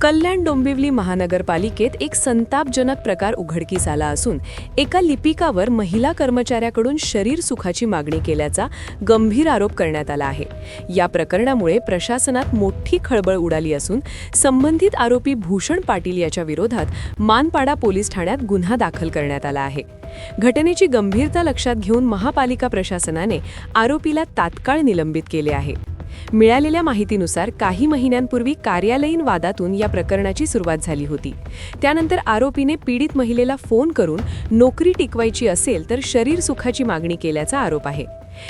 कल्याण डोंबिवली महानगरपालिकेत एक संतापजनक प्रकार उघडकीस आला असून एका लिपिकावर महिला कर्मचाऱ्याकडून शरीर सुखाची मागणी केल्याचा गंभीर आरोप करण्यात आला आहे। या प्रकरणामुळे प्रशासनात मोठी खळबळ उडाली असून संबंधित आरोपी भूषण पाटील याच्या विरोधात मानपाडा पोलीस ठाण्यात गुन्हा दाखल करण्यात आला आहे। घटनेची गंभीरता लक्षात घेऊन महापालिका प्रशासनाने आरोपीला तात्काळ निलंबित केले आहे। मिळालेल्या माहितीनुसार काही महिन्यांपूर्वी कार्यालयीन वादातून या प्रकरणाची सुरुवात झाली होती। त्यानंतर आरोपीने पीडित महिलेला फोन करून नोकरी टिकवायची असेल तर शरीर सुखाची मागणी केल्याचा आरोप आहे।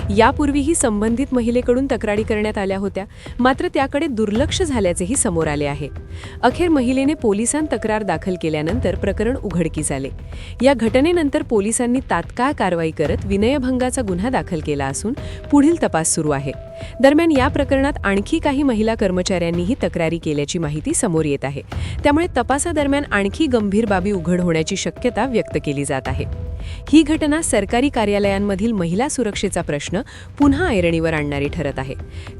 यापूर्वीही संबंधित महिलेकडून तक्रारी करण्यात आल्या होत्या, मात्र त्याकडे दुर्लक्ष झाल्याचेही समोर आले आहे। अखेर महिलेने पोलिसांत तक्रार दाखल केल्यानंतर प्रकरण उघडकीस आले। या घटनेनंतर पोलिसांनी तात्काळ कारवाई करत विनयभंगाचा गुन्हा दाखल केला असून पुढील तपास सुरू आहे। दरम्यान या प्रकरणात आणखी काही महिला कर्मचाऱ्यांनीही तक्रारी केल्याची माहिती समोर येत आहे। त्यामुळे तपासादरम्यान आणखी गंभीर बाबी उघड होण्याची शक्यता व्यक्त केली जात आहे। ही घटना सरकारी कार्यालयांमधील महिला सुरक्षेचा प्रश्न पुन्हा ऐरणीवर आणणारी ठरत आहे।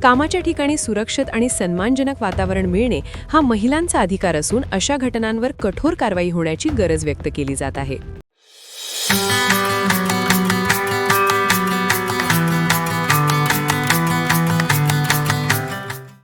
कामाच्या ठिकाणी सुरक्षित आणि सन्मानजनक वातावरण मिळणे हा महिलांचा अधिकार असून अशा घटनांवर कठोर कारवाई होण्याची गरज व्यक्त केली जात आहे।